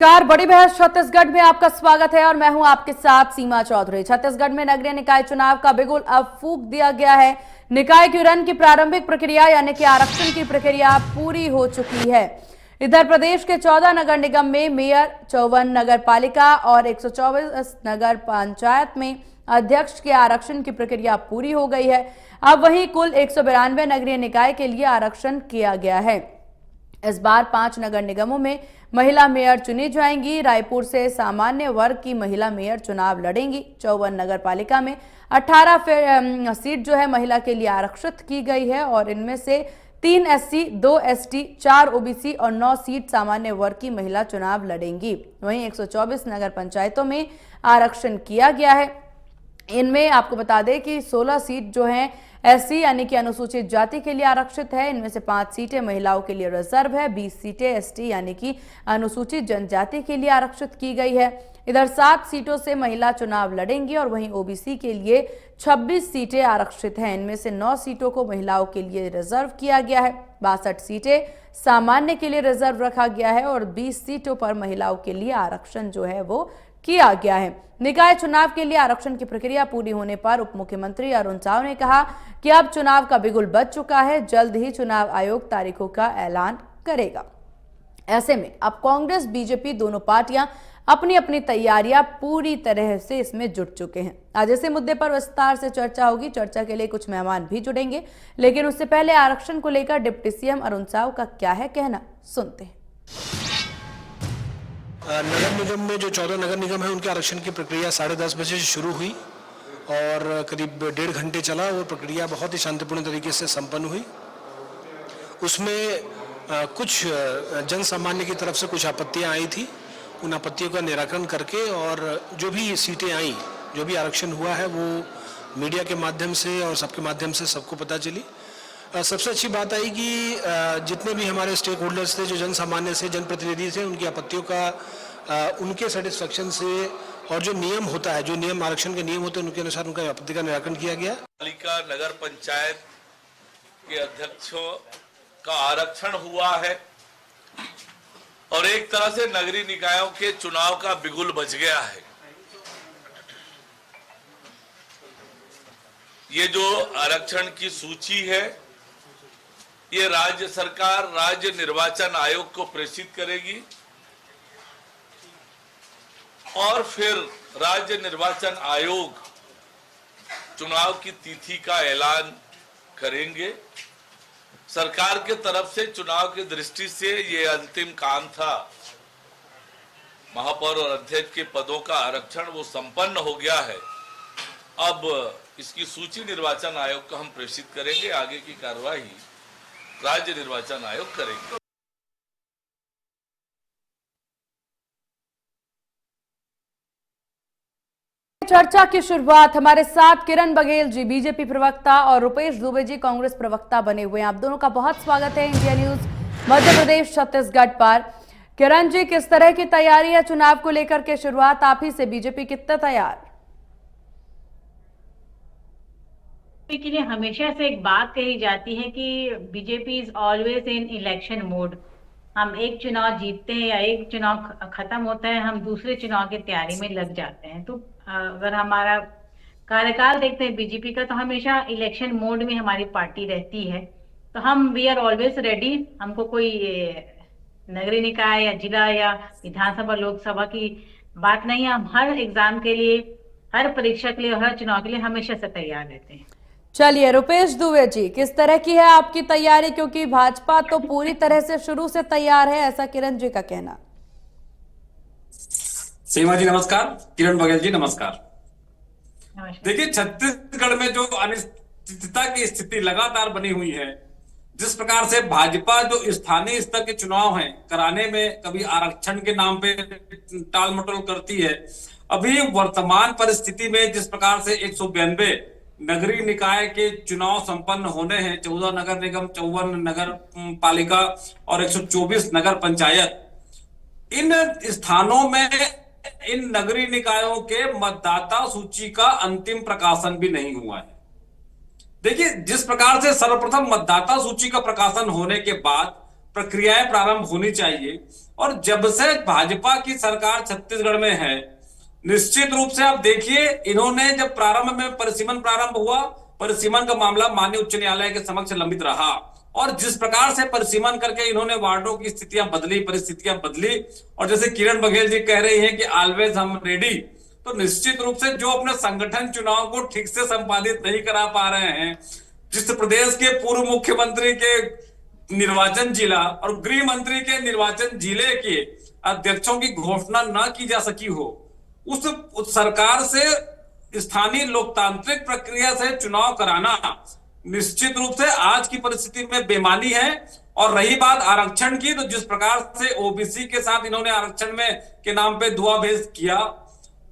Car बड़ी बहस छत्तीसगढ़ में आपका स्वागत है और मैं हूं आपके साथ सीमा चौधरी। छत्तीसगढ़ में नगरीय निकाय चुनाव का बिगुल अब फूंक दिया गया है। निकाय की रन की प्रारंभिक प्रक्रिया यानी कि आरक्षण की प्रक्रिया पूरी हो चुकी है। इधर प्रदेश के 14 नगर निगम में मेयर, 54 नगर पालिका और 124 नगर पंचायत में अध्यक्ष के आरक्षण की प्रक्रिया पूरी हो गई है। अब वहीं कुल 192 नगरीय निकाय के लिए आरक्षण किया गया है। इस बार 5 नगर निगमों में महिला मेयर चुनी जाएंगी। रायपुर से सामान्य वर्ग की महिला मेयर चुनाव लड़ेंगी। 54 नगर पालिका में 18 सीट जो है महिला के लिए आरक्षित की गई है और इनमें से 3 SC, 2 ST, 4 OBC और 9 सीट सामान्य वर्ग की महिला चुनाव लड़ेंगी। वहीं 124 नगर पंचायतों में आरक्षण किया गया है। इनमें आपको बता दें कि 16 सीट जो हैं SC यानी कि अनुसूचित जाति के लिए आरक्षित है। इनमें से 5 सीटें महिलाओं के लिए रिजर्व है। 20 सीटें ST यानी कि अनुसूचित जनजाति के लिए आरक्षित की गई है। इधर 7 सीटों से महिला चुनाव लड़ेंगी और वहीं OBC के लिए 26 सीटें आरक्षित हैं। इनमें से 9 सीटों को महिलाओं के लिए रिजर्व किया गया है। 62 सीटें सामान्य के लिए रिजर्व रखा गया है और 20 सीटों पर महिलाओं के लिए आरक्षण जो है वो किया गया है। निकाय चुनाव के लिए आरक्षण की प्रक्रिया पूरी होने पर उप मुख्यमंत्री अरुण साव ने कहा कि अब चुनाव का बिगुल बज चुका है। जल्द ही चुनाव आयोग तारीखों का ऐलान करेगा। ऐसे में अब कांग्रेस बीजेपी दोनों पार्टियां अपनी अपनी तैयारियां पूरी तरह से इसमें जुट चुके हैं। आज इसी मुद्दे पर विस्तार से चर्चा होगी। चर्चा के लिए कुछ मेहमान भी जुड़ेंगे, लेकिन उससे पहले आरक्षण को लेकर डिप्टी CM अरुण साव का क्या है कहना, सुनते हैं। नगर निगम में जो 14 नगर निगम है उनके आरक्षण की प्रक्रिया 10:30 बजे से शुरू हुई और करीब 1.5 घंटे चला। वो प्रक्रिया बहुत ही शांतिपूर्ण तरीके से संपन्न हुई। उसमें कुछ जन सामान्य की तरफ से कुछ आपत्तियां आई थी। उन आपत्तियों का निराकरण करके और जो भी सीटें आई, जो भी आरक्षण हुआ है, वो मीडिया के माध्यम से और सबके माध्यम से सबको पता चली। सबसे अच्छी बात आई कि जितने भी हमारे स्टेक होल्डर्स थे, जो जन सामान्य से जनप्रतिनिधि थे, उनकी आपत्तियों का उनके सेटिस्फेक्शन से और जो नियम होता है, जो नियम आरक्षण के नियम होते हैं, उनके अनुसार उनका आपत्ति का निराकरण किया गया। पालिका नगर पंचायत के अध्यक्षों का आरक्षण हुआ है और एक तरह से नगरीय निकायों के चुनाव का बिगुल बज गया है। ये जो आरक्षण की सूची है, ये राज्य सरकार राज्य निर्वाचन आयोग को प्रेषित करेगी और फिर राज्य निर्वाचन आयोग चुनाव की तिथि का ऐलान करेंगे। सरकार के तरफ से चुनाव की दृष्टि से ये अंतिम काम था। महापौर और अध्यक्ष के पदों का आरक्षण वो संपन्न हो गया है। अब इसकी सूची निर्वाचन आयोग को हम प्रेषित करेंगे। आगे की कार्रवाई राज्य निर्वाचन आयोग करेंगे। चर्चा की शुरुआत हमारे साथ किरण बघेल जी, बीजेपी प्रवक्ता, और रुपेश दुबे जी, कांग्रेस प्रवक्ता बने हुए हैं। आप दोनों का बहुत स्वागत है इंडिया न्यूज मध्य प्रदेश छत्तीसगढ़ पर। किरण जी, किस तरह की तैयारी है चुनाव को लेकर के? शुरुआत आप ही से, बीजेपी कितना तैयार? के लिए हमेशा से एक बात कही जाती है कि BJP is always in election mode. हम एक चुनाव जीतते हैं या एक चुनाव खत्म होता है, हम दूसरे चुनाव की तैयारी में लग जाते हैं। तो अगर हमारा कार्यकाल देखते हैं बीजेपी का, तो हमेशा इलेक्शन मोड में हमारी पार्टी रहती है। तो हम वी आर ऑलवेज रेडी। हमको कोई नगरीय निकाय या जिला या विधानसभा लोकसभा की बात नहीं है। हम हर एग्जाम के लिए, हर परीक्षा के लिए, हर चुनाव के लिए हमेशा से तैयार रहते हैं। चलिए रुपेश दुबे जी, किस तरह की है आपकी तैयारी? क्योंकि भाजपा तो पूरी तरह से शुरू से तैयार है, ऐसा किरण जी का कहना। सीमा जी नमस्कार, किरण बघेल जी नमस्कार। देखिए, छत्तीसगढ़ में जो अनिश्चितता की स्थिति लगातार बनी हुई है, जिस प्रकार से भाजपा जो स्थानीय स्तर के चुनाव हैं कराने में कभी आरक्षण के नाम पे टाल मटोल करती है, अभी वर्तमान परिस्थिति में जिस प्रकार से 192 नगरीय निकाय के चुनाव संपन्न होने हैं, 14 नगर निगम, 54 नगर पालिका और 124 नगर पंचायत, इन स्थानों में इन नगरीय निकायों के मतदाता सूची का अंतिम प्रकाशन भी नहीं हुआ है। देखिए, जिस प्रकार से सर्वप्रथम मतदाता सूची का प्रकाशन होने के बाद प्रक्रियाएं प्रारंभ होनी चाहिए। और जब से भाजपा की सरकार छत्तीसगढ़ में है, निश्चित रूप से आप देखिए, इन्होंने जब प्रारंभ में परिसीमन प्रारंभ हुआ, परिसीमन का मामला माननीय उच्च न्यायालय के समक्ष लंबित रहा, और जिस प्रकार से परिसीमन करके इन्होंने वार्डों की स्थितियां बदली, परिस्थितियां बदली, और जैसे किरण बघेल जी कह रही हैं कि ऑलवेज हम रेडी, तो निश्चित रूप से जो अपने संगठन चुनाव को ठीक से संपादित नहीं करा पा रहे हैं, जिस प्रदेश के पूर्व मुख्यमंत्री के निर्वाचन जिला और गृह मंत्री के निर्वाचन जिले के अध्यक्षों की घोषणा न की जा सकी हो, उस सरकार से स्थानीय लोकतांत्रिक प्रक्रिया से चुनाव कराना निश्चित रूप से आज की परिस्थिति में बेमानी है। और रही बात आरक्षण की, तो जिस प्रकार से ओबीसी के साथ इन्होंने आरक्षण में के नाम पे दुआभेज किया,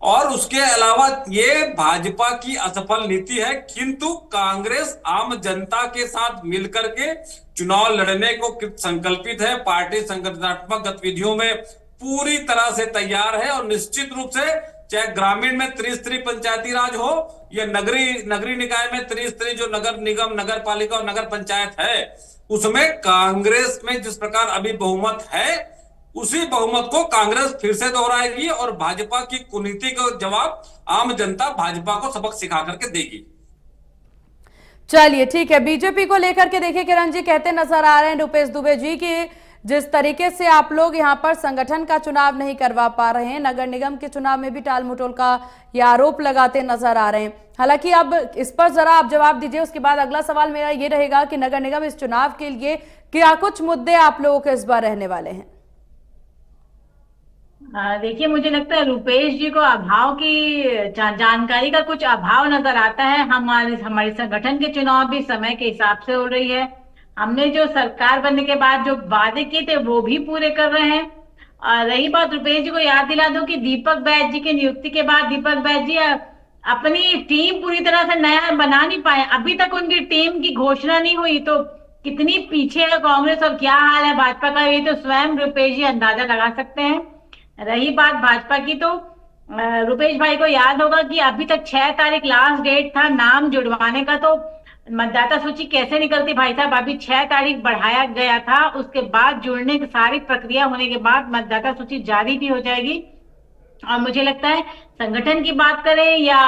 और उसके अलावा ये भाजपा की असफल नीति है, किंतु कांग्रेस आम जनता के साथ मिलकर के चुनाव लड़ने को संकल्पित है। पार्टी संगठनात्मक गतिविधियों में पूरी तरह से तैयार है, और निश्चित रूप से चाहे ग्रामीण में त्रिस्तरीय पंचायती राज हो या नगरीय निकाय में त्रिस्तरीय जो नगर निगम, नगर पालिका और नगर पंचायत है, उसमें कांग्रेस में जिस प्रकार अभी बहुमत है, उसी बहुमत को कांग्रेस फिर से दोहराएगी, और भाजपा की कुनीति का जवाब आम जनता भाजपा को सबक सिखा करके देगी। चलिए ठीक है, बीजेपी को लेकर के देखिए किरण जी कहते नजर आ रहे हैं रुपेश दुबे जी की जिस तरीके से आप लोग यहां पर संगठन का चुनाव नहीं करवा पा रहे हैं, नगर निगम के चुनाव में भी टाल मटोल का ये आरोप लगाते नजर आ रहे हैं। हालांकि अब इस पर जरा आप जवाब दीजिए, उसके बाद अगला सवाल मेरा ये रहेगा कि नगर निगम इस चुनाव के लिए क्या कुछ मुद्दे आप लोगों के इस बार रहने वाले हैं? देखिए, मुझे लगता है रुपेश जी को अभाव की जानकारी का कुछ अभाव नजर आता है। हमारे संगठन के चुनाव भी समय के हिसाब से हो रही है। हमने जो सरकार बनने के बाद जो वादे किए थे वो भी पूरे कर रहे हैं। और रही बात, रुपेश जी को याद दिला दूं कि दीपक बैज जी की नियुक्ति के बाद दीपक बैज जी अपनी टीम पूरी तरह से नया बना नहीं पाए, अभी तक उनकी टीम की घोषणा नहीं हुई। तो कितनी पीछे है कांग्रेस और क्या हाल है भाजपा का, ये तो स्वयं रुपेश जी अंदाजा लगा सकते हैं। रही बात भाजपा की, तो रुपेश भाई को याद होगा कि अभी तक 6 तारीख लास्ट डेट था नाम जुड़वाने का। तो मतदाता सूची कैसे निकलती भाई साहब, अभी 6 तारीख बढ़ाया गया था, उसके बाद जुड़ने की सारी प्रक्रिया होने के बाद मतदाता सूची जारी भी हो जाएगी। और मुझे लगता है संगठन की बात करें या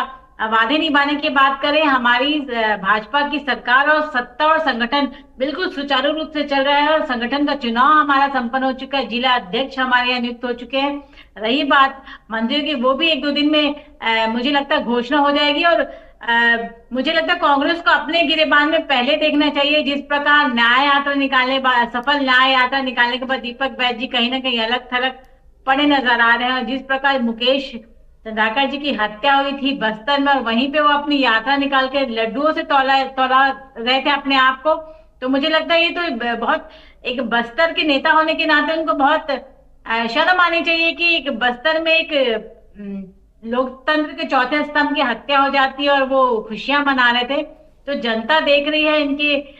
वादे निभाने की बात करें, हमारी भाजपा की सरकार और सत्ता और संगठन बिल्कुल सुचारू रूप से चल रहा है, और संगठन का चुनाव हमारा संपन्न हो चुका है, जिला अध्यक्ष हमारे यहाँ नियुक्त हो चुके हैं। रही बात मंत्रियों की, वो भी 1-2 दिन में मुझे लगता है घोषणा हो जाएगी। और मुझे लगता है कांग्रेस को अपने गिरेबान में पहले देखना चाहिए। जिस प्रकार न्याय यात्रा निकालने, सफल न्याय यात्रा निकालने के बाद दीपक बैज जी कहीं ना कहीं अलग थलग पड़े नजर आ रहे हैं। जिस प्रकार मुकेश चंद्राकर जी की हत्या हुई थी बस्तर में, और वहीं पे वो अपनी यात्रा निकाल के लड्डुओं से तौला रहे थे अपने आप को, तो मुझे लगता है ये तो बहुत एक बस्तर के नेता होने के नाते उनको बहुत शर्म आनी चाहिए कि एक बस्तर में एक लोकतंत्र के चौथे स्तंभ की हत्या हो जाती है और वो खुशियां मना रहे थे। तो जनता देख रही है इनके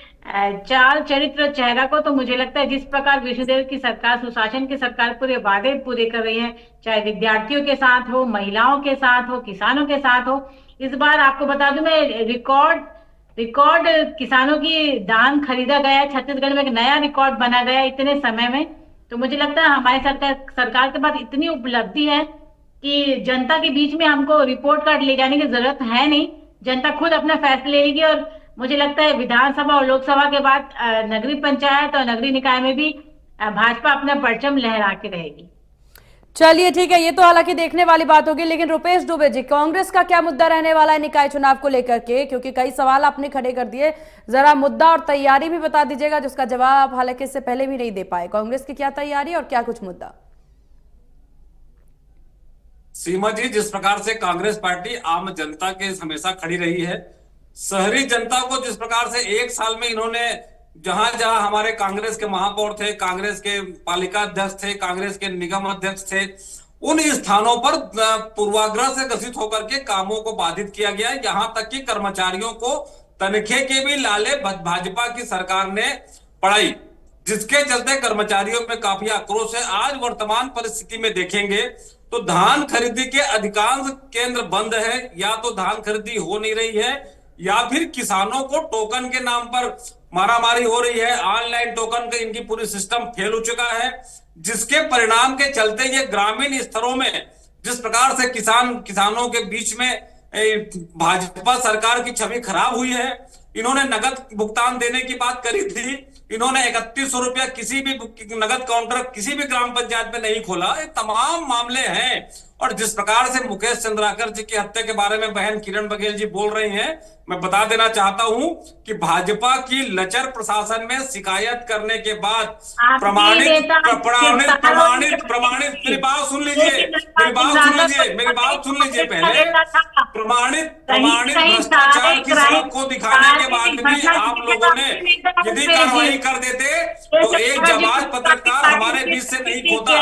चाल चरित्र चेहरा को। तो मुझे लगता है जिस प्रकार विष्णुदेव की सरकार, सुशासन की सरकार पूरे वादे पूरे कर रही है, चाहे विद्यार्थियों के साथ हो, महिलाओं के साथ हो, किसानों के साथ हो। इस बार आपको बता दूं मैं, रिकॉर्ड किसानों की धान खरीदा गया, छत्तीसगढ़ में एक नया रिकॉर्ड बना गया इतने समय में। तो मुझे लगता है हमारी सरकार के पास इतनी उपलब्धि है कि जनता के बीच में हमको रिपोर्ट कार्ड ले जाने की जरूरत है नहीं, जनता खुद अपना फैसला ले लेगी। और मुझे लगता है विधानसभा और लोकसभा के बाद नगरीय पंचायत और नगरीय निकाय में भी भाजपा अपना परचम लहरा के रहेगी। चलिए ठीक है, ये तो हालांकि देखने वाली बात होगी। लेकिन रुपेश दुबे जी, कांग्रेस का क्या मुद्दा रहने वाला है निकाय चुनाव को लेकर के, क्योंकि कई सवाल आपने खड़े कर दिए, जरा मुद्दा और तैयारी भी बता दीजिएगा जिसका जवाब हालांकि इससे पहले भी नहीं दे पाए। कांग्रेस की क्या तैयारी और क्या कुछ मुद्दा? सीमा जी, जिस प्रकार से कांग्रेस पार्टी आम जनता के हमेशा खड़ी रही है, शहरी जनता को जिस प्रकार से 1 साल में इन्होंने जहां जहां हमारे कांग्रेस के महापौर थे, कांग्रेस के पालिका अध्यक्ष थे, कांग्रेस के निगम अध्यक्ष थे, उन स्थानों पर पूर्वाग्रह से ग्रसित होकर के कामों को बाधित किया गया। यहां तक कि कर्मचारियों को तनख्वाह के भी लाले भाजपा की सरकार ने पढ़ाई, जिसके चलते कर्मचारियों में काफी आक्रोश है। आज वर्तमान परिस्थिति में देखेंगे तो धान खरीदी के अधिकांश केंद्र बंद है, या तो धान खरीदी हो नहीं रही है, या फिर किसानों को टोकन के नाम पर मारामारी हो रही है, ऑनलाइन टोकन का इनकी पूरी सिस्टम फेल हो चुका है, जिसके परिणाम के चलते ये ग्रामीण स्तरों में जिस प्रकार से किसानों के बीच में भाजपा सरकार की छवि खराब हुई है। इन्होंने नगद भुगतान देने की बात करी थी, इन्होंने 3100 रुपया किसी भी नगद काउंटर किसी भी ग्राम पंचायत में नहीं खोला। ये तमाम मामले हैं। और जिस प्रकार से मुकेश चंद्राकर जी की हत्या के बारे में बहन किरण बघेल जी बोल रही हैं, मैं बता देना चाहता हूं कि भाजपा की लचर प्रशासन में शिकायत करने के बाद प्रमाणित मेरी बात सुन लीजिए पहले प्रमाणित भ्रष्टाचार की सड़क को दिखाने के बाद भी आप लोगों ने यदि कार्रवाई कर देते तो एक जाबाज पत्रकार हमारे बीच से नहीं खोता।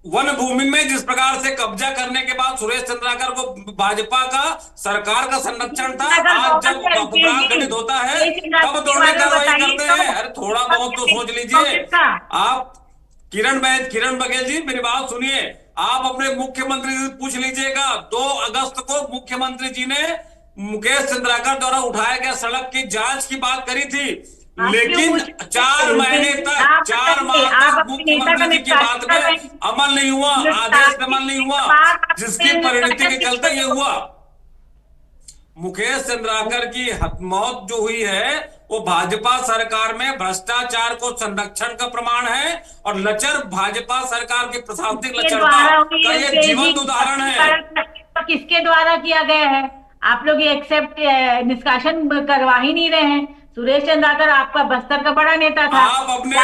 वन भूमि में जिस प्रकार से कब्जा करने के बाद सुरेश चंद्राकर को भाजपा का सरकार का संरक्षण था, आज जब अपराध घटित होता है तब दौड़ने कार्रवाई करते हैं। अरे थोड़ा बहुत तो सोच लीजिए आप। किरण बघेल जी मेरी बात सुनिए, आप अपने मुख्यमंत्री से पूछ लीजिएगा। 2 अगस्त को मुख्यमंत्री जी ने मुकेश चंद्राकर द्वारा उठाया गया सड़क की जांच की बात करी थी, लेकिन 4 महीने तक 4 माह तक मुख्यमंत्री जी की बात में अमल नहीं हुआ, आदेश में अमल नहीं हुआ, जिसकी परिणति के चलते ये हुआ। मुकेश चंद्राकर की मौत जो हुई है वो भाजपा सरकार में भ्रष्टाचार को संरक्षण का प्रमाण है और लचर भाजपा सरकार की प्रशासनिक लचरता का ये जीवंत उदाहरण है। किसके द्वारा किया गया है? आप लोग ये एक्सेप्ट निष्कासन करवा ही नहीं रहे हैं। सुरेश चंद्राकर आपका बस्तर का बड़ा नेता था। आप अपने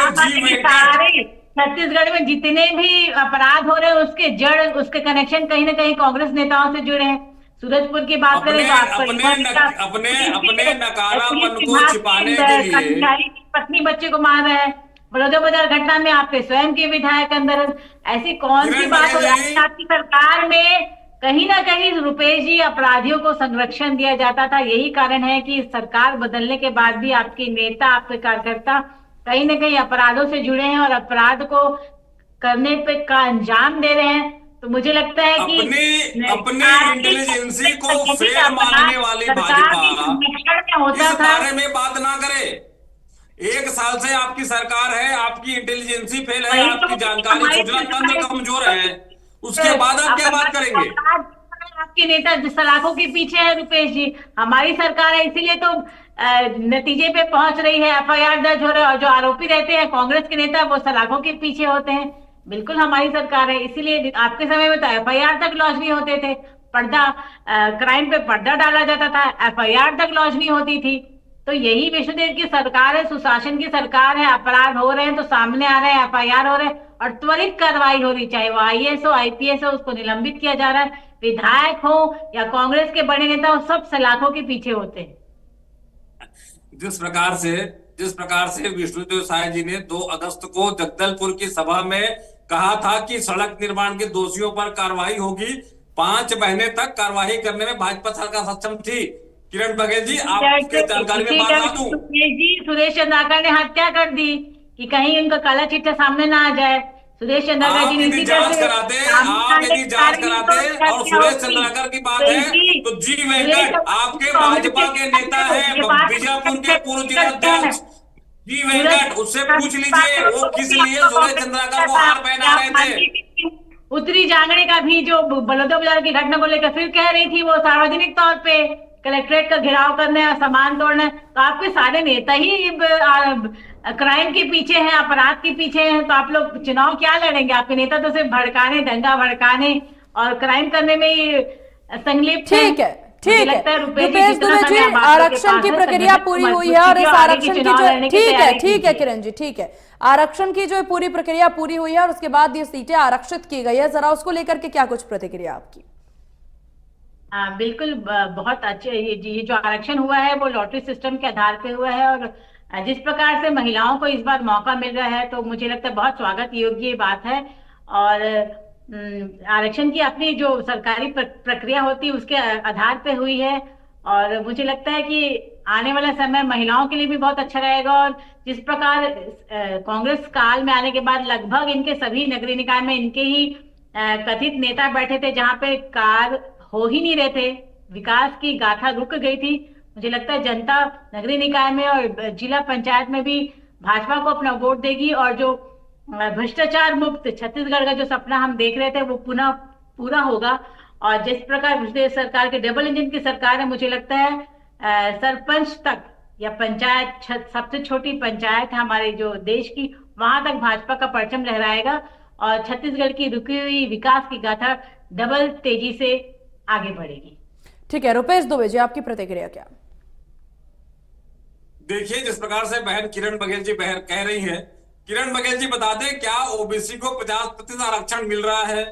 छत्तीसगढ़ में जितने भी अपराध हो रहे हैं उसके जड़, उसके कनेक्शन कहीं ना कहीं कांग्रेस नेताओं से जुड़े हैं। सूरजपुर की बात करें तो अपने नकारापन को छिपाने के लिए पत्नी बच्चे को मार रहा है। बलौदाबाजार घटना में आपके स्वयं के विधायक अंदर, ऐसी कौन सी बात हो रही है? आपकी सरकार में कहीं ना कहीं रुपेश जी अपराधियों को संरक्षण दिया जाता था। यही कारण है कि सरकार बदलने के बाद भी आपके नेता, आपके कार्यकर्ता कहीं ना कहीं अपराधों से जुड़े हैं और अपराध को करने पे का अंजाम दे रहे हैं। तो मुझे लगता है कि अपने इंटेलिजेंसी को फेल मानने वाली भाजपा इस बारे में बात ना करे। 1 साल से आपकी सरकार है, आपकी इंटेलिजेंसी फेल है, आपकी जानकारी सूचना तंत्र कमजोर है, उसके बाद आप क्या बात करेंगे? आपके नेता सलाखों के पीछे है रुपेश जी। हमारी सरकार है, इसीलिए तो नतीजे पे पहुंच रही है, FIR दर्ज हो रहा है और जो आरोपी रहते हैं कांग्रेस के नेता वो सलाखों के पीछे होते हैं। बिल्कुल हमारी सरकार है, इसीलिए आपके समय में तो FIR तक लॉन्च नहीं होते थे, पर्दा क्राइम पे पर्दा डाला जाता था, FIR तक लॉन्च नहीं होती थी। तो यही विष्णुदेव की सरकार है, सुशासन की सरकार है। अपराध हो रहे हैं तो सामने आ रहे हैं, FIR हो रहे हैं और त्वरित कार्रवाई हो रही, चाहे वो IAS हो IPS हो, उसको निलंबित किया जा रहा है। विधायक हो या कांग्रेस के बड़े नेता हो, सब सलाखों के पीछे होते हैं। जिस प्रकार से विष्णुदेव साय जी ने 2 अगस्त को जगदलपुर की सभा में कहा था कि सड़क निर्माण के दोषियों पर कार्रवाई होगी, 5 महीने तक कार्रवाई करने में भाजपा सरकार सक्षम थी। किरण बघेल जी आपके जानकारी में बात दूं, सुरेश चंद्राकर ने हत्या कर दी कि कहीं उनका काला चिट्ठा सामने ना आ जाए। सुरेश चंद्राकर जी यदि जांच कराते और सुरेश चंद्राकर की बात है तो जी वेंकट आपके भाजपा के नेता है, बीजापुर के पूर्व जिलाध्यक्ष जी वेंकट, उससे पूछ लीजिए वो किस लिए सुरेश चंद्राकर को हार पहना रहे थे। उत्तरी जांगड़े का भी जो बलौदाबाजार की घटना को लेकर फिर कह रही थी वो सार्वजनिक तौर पे कलेक्ट्रेट का घेराव करना है, सामान तोड़ना है। तो आपके सारे नेता ही क्राइम के पीछे हैं, अपराध के पीछे हैं, तो आप लोग चुनाव क्या लड़ेंगे? आपके नेता तो सिर्फ भड़काने, दंगा भड़काने और क्राइम करने में ही संलिप्त है। ठीक है रुपेश दुबे जी, आरक्षण की प्रक्रिया पूरी हुई है और इस आरक्षण की जो ठीक है किरण जी, ठीक है, आरक्षण की जो पूरी प्रक्रिया पूरी हुई है और उसके बाद ये सीटें आरक्षित की गई है, जरा उसको लेकर के क्या कुछ प्रतिक्रिया आपकी? बिल्कुल, बहुत अच्छे। ये जो आरक्षण हुआ है वो लॉटरी सिस्टम के आधार पे हुआ है और जिस प्रकार से महिलाओं को इस बार मौका मिल रहा है तो मुझे लगता है बहुत स्वागत योग्य ये बात है। और आरक्षण की अपनी जो सरकारी प्रक्रिया होती है उसके आधार पे हुई है और मुझे लगता है कि आने वाला समय महिलाओं के लिए भी बहुत अच्छा रहेगा। और जिस प्रकार कांग्रेस काल में आने के बाद लगभग इनके सभी नगरीय निकाय में इनके ही कथित नेता बैठे थे जहां पे कार्य हो ही नहीं रहे थे, विकास की गाथा रुक गई थी, मुझे लगता है जनता नगरीय निकाय में और जिला पंचायत में भी भाजपा को अपना वोट देगी, और जो भ्रष्टाचार मुक्त छत्तीसगढ़ का जो सपना हम देख रहे थे वो पुनः पूरा होगा। और जिस प्रकार प्रदेश सरकार के डबल इंजन की सरकार है, मुझे लगता है सरपंच तक या पंचायत, सबसे छोटी पंचायत हमारे जो देश की, वहां तक भाजपा का परचम लहराएगा और छत्तीसगढ़ की रुकी हुई विकास की गाथा डबल तेजी से आगे बढ़ेगी। ठीक है, रुपेश दुबे जी, आपकी प्रतिक्रिया क्या? देखिए, जिस प्रकार से बहन किरण बघेल जी बहन कह रही है, किरण बघेल जी बता दें, क्या ओबीसी को 50% आरक्षण मिल रहा है?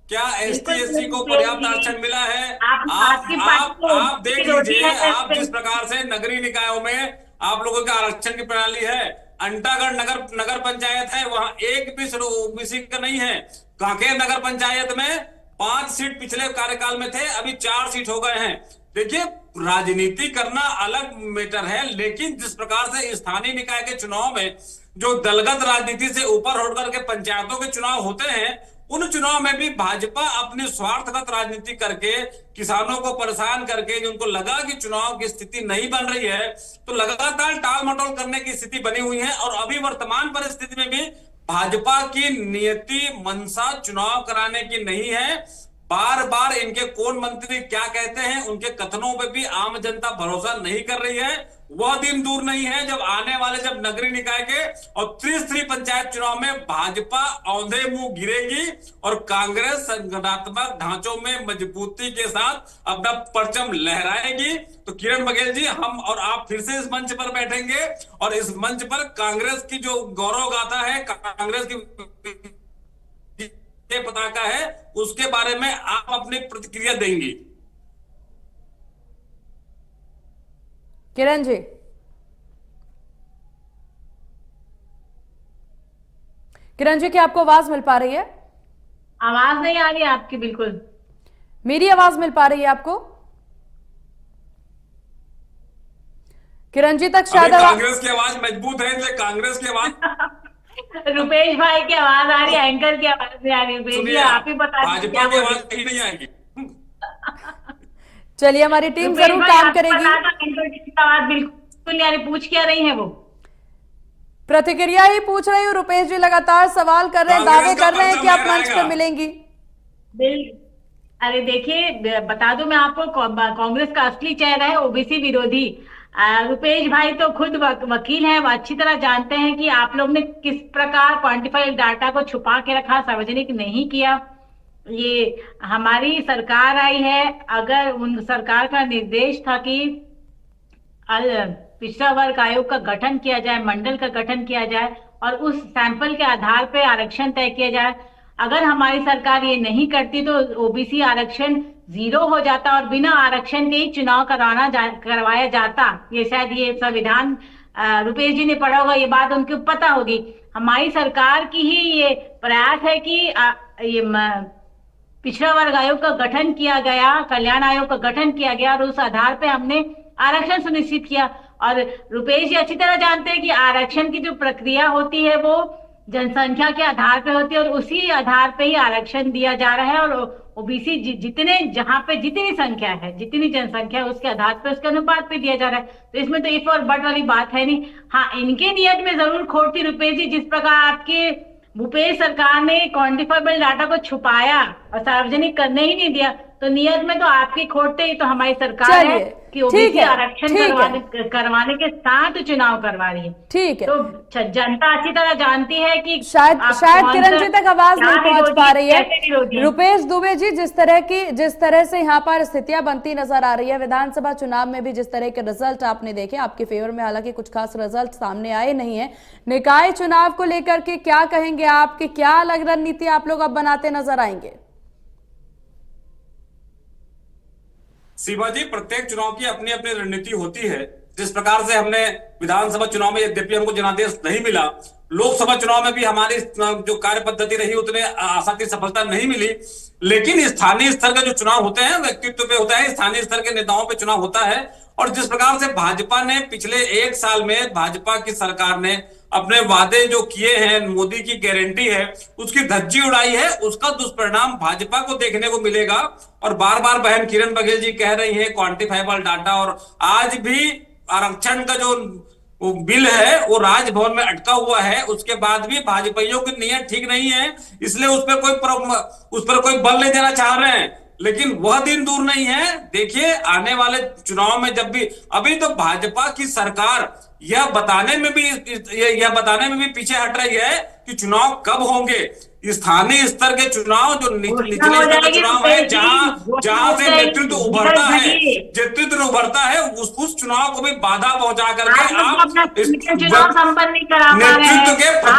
क्या एसटी एससी को पर्याप्त आरक्षण मिला है? आप देख लीजिए, आप जिस प्रकार से नगरीय निकायों में आप लोगों का आरक्षण की प्रणाली है, अंटागढ़ नगर पंचायत है, वहां एक भी ओबीसी का नहीं है। कांकेर नगर पंचायत में 5 सीट पिछले कार्यकाल में थे, अभी 4 सीट हो गए हैं। देखिए, राजनीति करना अलग मैटर है, लेकिन जिस प्रकार से स्थानीय निकाय के चुनाव में जो दलगत राजनीति से ऊपर उठकर के पंचायतों के चुनाव होते हैं, उन चुनाव में भी भाजपा अपनी स्वार्थगत राजनीति करके किसानों को परेशान करके, जिनको लगा कि चुनाव की स्थिति नहीं बन रही है, तो लगातार टाल मटोल करने की स्थिति बनी हुई है। और अभी वर्तमान परिस्थिति में भी भाजपा की नियति मंशा चुनाव कराने की नहीं है। बार बार इनके कौन मंत्री क्या कहते हैं, उनके कथनों पे भी आम जनता भरोसा नहीं कर रही है। वह दिन दूर नहीं है जब आने वाले जब नगरीय निकाय के और त्रिस्तरीय पंचायत चुनाव में भाजपा औंधे मुंह गिरेगी और कांग्रेस संगठनात्मक ढांचों में मजबूती के साथ अपना परचम लहराएगी। तो किरण बघेल जी, हम और आप फिर से इस मंच पर बैठेंगे और इस मंच पर कांग्रेस की जो गौरव गाथा है, कांग्रेस की पताका है, उसके बारे में आप अपनी प्रतिक्रिया देंगी। किरण जी, किरण जी, क्या आपको आवाज मिल पा रही है? आवाज नहीं आ रही है आपकी, बिल्कुल। मेरी आवाज मिल पा रही है आपको? किरण जी तक शायद कांग्रेस की आवाज मजबूत है, इसलिए कांग्रेस की आवाज रुपेश भाई की आवाज आ रही है, एंकर की आवाज नहीं आ रही। रुपेश जी, आप ही बता दीजिए भाजपा की आवाज कहीं नहीं आएगी। चलिए, हमारी टीम जरूर काम करेगी। आवाज बिल्कुल नहीं आ रही, पूछ क्या रही है वो? प्रतिक्रिया ही पूछ रही हूँ। रुपेश जी लगातार सवाल कर रहे हैं, दावे कर रहे हैं कि आप मंच पर मिलेंगी। अरे देखिए, बता दूं मैं आपको, कांग्रेस का असली चेहरा है ओबीसी विरोधी। रुपेश भाई तो खुद वकील हैं, वो अच्छी तरह जानते हैं कि आप लोग ने किस प्रकार क्वांटिफाइड डाटा को छुपा के रखा, सार्वजनिक नहीं किया। ये हमारी सरकार आई है, अगर उन सरकार का निर्देश था कि पिछड़ा वर्ग आयोग का गठन किया जाए, मंडल का गठन किया जाए और उस सैंपल के आधार पर आरक्षण तय किया जाए, अगर हमारी सरकार ये नहीं करती तो ओबीसी आरक्षण 0 हो जाता और बिना आरक्षण के ही चुनाव करवाया जाता। ये शायद ये संविधान रुपेश जी ने पढ़ा होगा, ये बात उनको पता होगी। हमारी सरकार की ही ये प्रयास है कि ये पिछड़ा वर्ग आयोग का गठन किया गया, कल्याण आयोग का गठन किया गया और उस आधार पे हमने आरक्षण सुनिश्चित किया। और रुपेश जी अच्छी तरह जानते हैं कि आरक्षण की जो प्रक्रिया होती है वो जनसंख्या के आधार पे होती है और उसी आधार पे ही आरक्षण दिया जा रहा है। और ओबीसी जितने जहां पे जितनी संख्या है, जितनी जनसंख्या है, उसके आधार पे उसके अनुपात पे दिया जा रहा है। तो इसमें तो इफ और बट वाली बात है नहीं। हाँ, इनके नियत में जरूर खोट थी रुपेश जी। जिस प्रकार आपके भूपेश सरकार ने क्वांटिफाइबल डाटा को छुपाया और सार्वजनिक करने ही नहीं दिया, तो नियत में तो आपकी खोट थी। तो हमारी सरकार है कि ओबीसी आरक्षण करवाने के साथ चुनाव करवा रही है। ठीक है, तो जनता अच्छी तरह जानती है कि शायद किरण जी तक आवाज नहीं पहुंच पा रही है। रुपेश दुबे जी, जिस तरह से यहाँ पर स्थितियां बनती नजर आ रही है, विधानसभा चुनाव में भी जिस तरह के रिजल्ट आपने देखे आपके फेवर में, हालांकि कुछ खास रिजल्ट सामने आए नहीं है, निकाय चुनाव को लेकर के क्या कहेंगे आप? कि क्या अलग रणनीति आप लोग अब बनाते नजर आएंगे? सीमा जी, प्रत्येक चुनाव की अपनी अपनी रणनीति होती है। जिस प्रकार से हमने विधानसभा चुनाव में यद्यपि हमको जनादेश नहीं मिला, लोकसभा चुनाव में भी हमारी जो कार्य पद्धति रही उतने आशा की सफलता नहीं मिली, लेकिन स्थानीय स्तर के जो चुनाव होते हैं व्यक्तित्व पे होता है, स्थानीय स्तर के नेताओं पे चुनाव होता है। और जिस प्रकार से भाजपा ने पिछले 1 साल में भाजपा की सरकार ने अपने वादे जो किए हैं, मोदी की गारंटी है, उसकी धज्जी उड़ाई है, उसका दुष्परिणाम भाजपा को देखने को मिलेगा। और बार बार बहन किरण बघेल जी कह रही है क्वांटिफाइबल डाटा, और आज भी आरक्षण का जो वो बिल है वो राजभवन में अटका हुआ है, उसके बाद भी भाजपाइयों की नीयत ठीक नहीं है, इसलिए उस पर कोई बल नहीं देना चाह रहे हैं। लेकिन वह दिन दूर नहीं है, देखिए आने वाले चुनाव में जब भी, अभी तो भाजपा की सरकार यह बताने में भी पीछे हट रही है कि चुनाव कब होंगे। स्थानीय स्तर के चुनाव, जो निचले स्तर के चुनाव है, जहां से नेतृत्व उभरता है, उस चुनाव को भी बाधा पहुंचा करके आप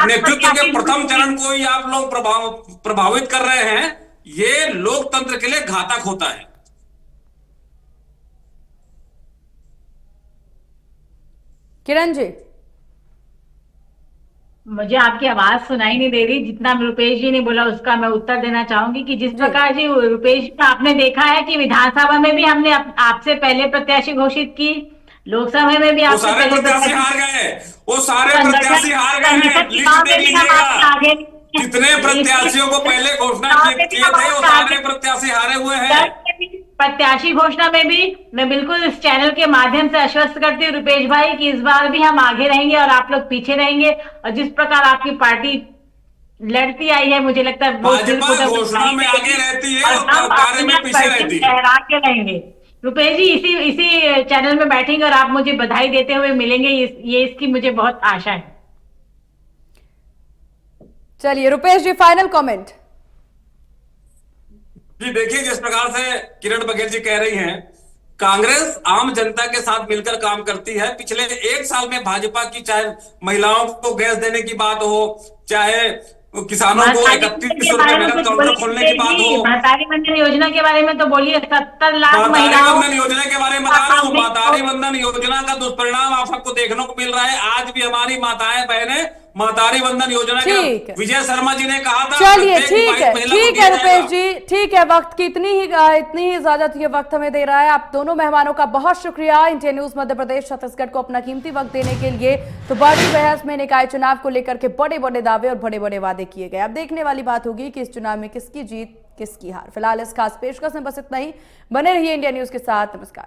नेतृत्व के प्रथम चरण को ही आप लोग प्रभावित कर रहे हैं। ये लोकतंत्र के लिए घातक होता है। किरण जी, मुझे आपकी आवाज सुनाई नहीं दे रही। जितना रुपेश जी ने बोला उसका मैं उत्तर देना चाहूंगी कि जिस प्रकार जी रुपेश जी आपने देखा है कि विधानसभा में भी हमने आपसे पहले प्रत्याशी घोषित की, लोकसभा में भी आपसे पहले प्रत्याशी हार गए, वो सारे प्रत्याशी हार गए। कितने प्रत्याशियों को पहले घोषणा किए थे, वो सारे प्रत्याशी हारे हुए हैं। प्रत्याशी घोषणा में भी मैं बिल्कुल इस चैनल के माध्यम से आश्वस्त करती हूँ रुपेश भाई कि इस बार भी हम आगे रहेंगे और आप लोग पीछे रहेंगे। और जिस प्रकार आपकी पार्टी लड़ती आई है, मुझे लगता है भाजपा घोषणा में आगे रहती है और कार्य में पीछे रहती है। लहरा के रहेंगे। रुपेश जी इसी चैनल में बैठेंगे और आप मुझे बधाई देते हुए मिलेंगे, ये इसकी मुझे बहुत आशा है। चलिए रुपेश जी, फाइनल कमेंट। जी देखिए, जिस प्रकार से किरण बघेल जी कह रही हैं, कांग्रेस आम जनता के साथ मिलकर काम करती है। पिछले 1 साल में भाजपा की, चाहे महिलाओं को गैस देने की बात हो, चाहे किसानों को 3100 रुपए मेहनत काउंटर खोलने की बात हो, महतारी वंदन योजना के बारे में तो बोलिए। 70 लाख महिलाओं योजना के बारे में बता रहा हूँ। महतारी वंदन योजना का दुष्परिणाम आप सबको देखने को मिल रहा है। आज भी हमारी माताएं बहनें महतारी वंदन योजना के, विजय शर्मा जी ने कहा था। चलिए ठीक है रुपेश जी, ठीक है। वक्त की इतनी ही इजाजत ये वक्त हमें दे रहा है। आप दोनों मेहमानों का बहुत शुक्रिया इंडिया न्यूज मध्य प्रदेश छत्तीसगढ़ को अपना कीमती वक्त देने के लिए। तो बड़ी बहस में निकाय चुनाव को लेकर के बड़े बड़े दावे और बड़े बड़े वादे किए गए। अब देखने वाली बात होगी कि इस चुनाव में किसकी जीत किसकी हार। फिलहाल इस खास पेशकश में बस इतना ही। बने रहिए इंडिया न्यूज के साथ। नमस्कार।